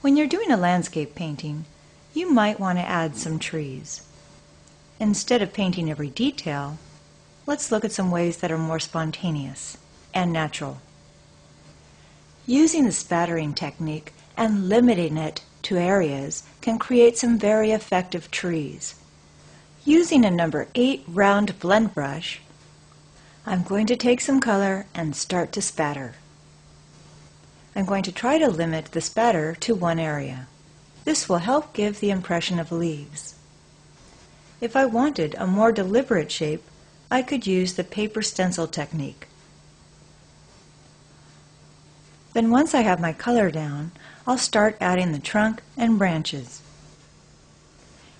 When you're doing a landscape painting, you might want to add some trees. Instead of painting every detail, let's look at some ways that are more spontaneous and natural. Using the spattering technique and limiting it to areas can create some very effective trees. Using a number 8 round blend brush, I'm going to take some color and start to spatter. I'm going to try to limit the spatter to one area. This will help give the impression of leaves. If I wanted a more deliberate shape, I could use the paper stencil technique. Then once I have my color down, I'll start adding the trunk and branches.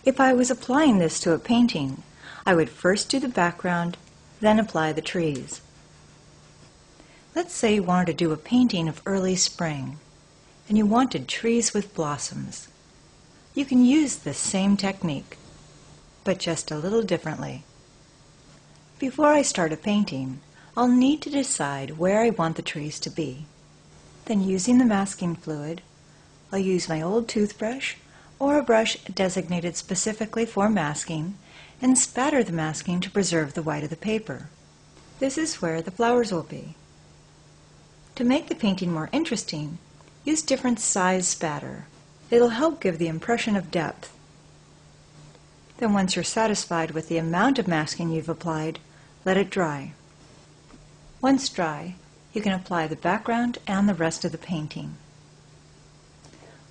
If I was applying this to a painting, I would first do the background, then apply the trees. Let's say you wanted to do a painting of early spring, and you wanted trees with blossoms. You can use the same technique, but just a little differently. Before I start a painting, I'll need to decide where I want the trees to be. Then using the masking fluid, I'll use my old toothbrush or a brush designated specifically for masking and spatter the masking to preserve the white of the paper. This is where the flowers will be. To make the painting more interesting, use different size spatter. It'll help give the impression of depth. Then once you're satisfied with the amount of masking you've applied, let it dry. Once dry, you can apply the background and the rest of the painting.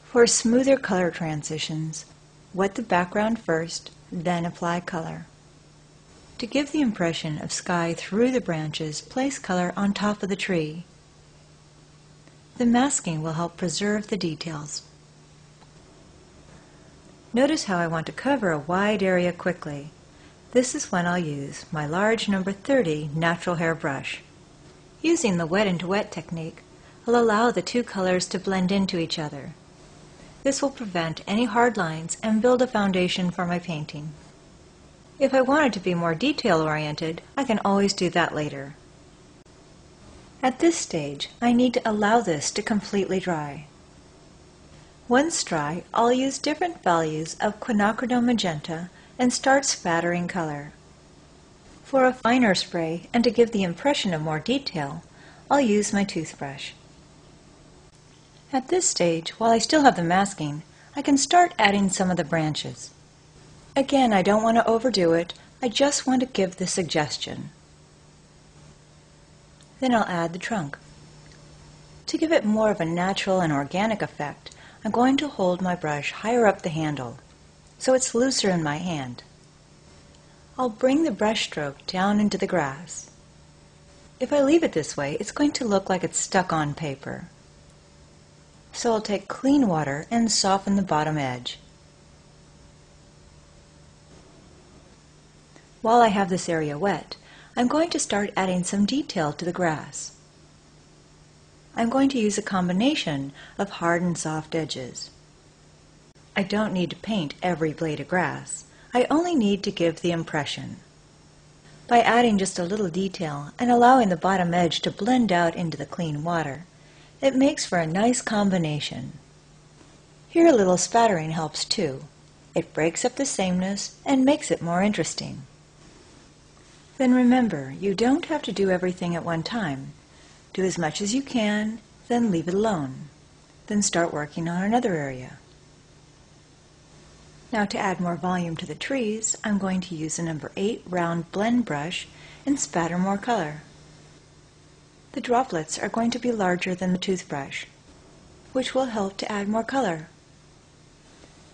For smoother color transitions, wet the background first, then apply color. To give the impression of sky through the branches, place color on top of the tree. The masking will help preserve the details. Notice how I want to cover a wide area quickly. This is when I'll use my large number 30 natural hair brush. Using the wet and wet technique will allow the two colors to blend into each other. This will prevent any hard lines and build a foundation for my painting. If I wanted to be more detail-oriented, I can always do that later. At this stage, I need to allow this to completely dry. Once dry, I'll use different values of quinacridone magenta and start spattering color. For a finer spray and to give the impression of more detail, I'll use my toothbrush. At this stage, while I still have the masking, I can start adding some of the branches. Again, I don't want to overdo it, I just want to give the suggestion. Then I'll add the trunk. To give it more of a natural and organic effect, I'm going to hold my brush higher up the handle, so it's looser in my hand. I'll bring the brush stroke down into the grass. If I leave it this way, it's going to look like it's stuck on paper. So I'll take clean water and soften the bottom edge. While I have this area wet, I'm going to start adding some detail to the grass. I'm going to use a combination of hard and soft edges. I don't need to paint every blade of grass. I only need to give the impression. By adding just a little detail and allowing the bottom edge to blend out into the clean water, it makes for a nice combination. Here a little spattering helps too. It breaks up the sameness and makes it more interesting. Then remember, you don't have to do everything at one time. Do as much as you can, then leave it alone. Then start working on another area. Now to add more volume to the trees, I'm going to use a number 8 round blend brush and spatter more color. The droplets are going to be larger than the toothbrush, which will help to add more color.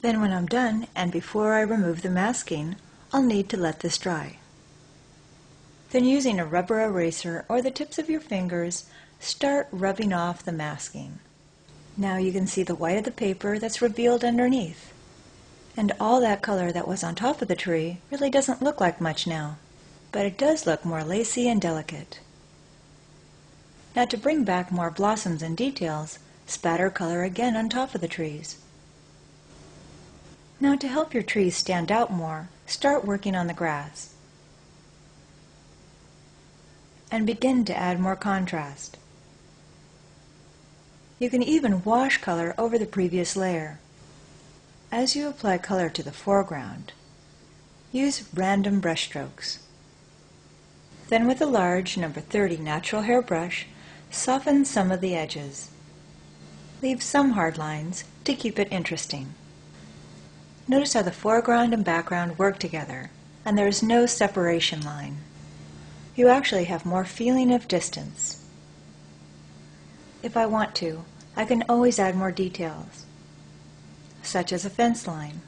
Then when I'm done, and before I remove the masking, I'll need to let this dry. Then using a rubber eraser or the tips of your fingers, start rubbing off the masking. Now you can see the white of the paper that's revealed underneath. And all that color that was on top of the tree really doesn't look like much now, but it does look more lacy and delicate. Now to bring back more blossoms and details, spatter color again on top of the trees. Now to help your trees stand out more, start working on the grass. And begin to add more contrast. You can even wash color over the previous layer. As you apply color to the foreground, use random brush strokes. Then with a large number 30 natural hair brush, soften some of the edges. Leave some hard lines to keep it interesting. Notice how the foreground and background work together, and there is no separation line. You actually have more feeling of distance. If I want to, I can always add more details, such as a fence line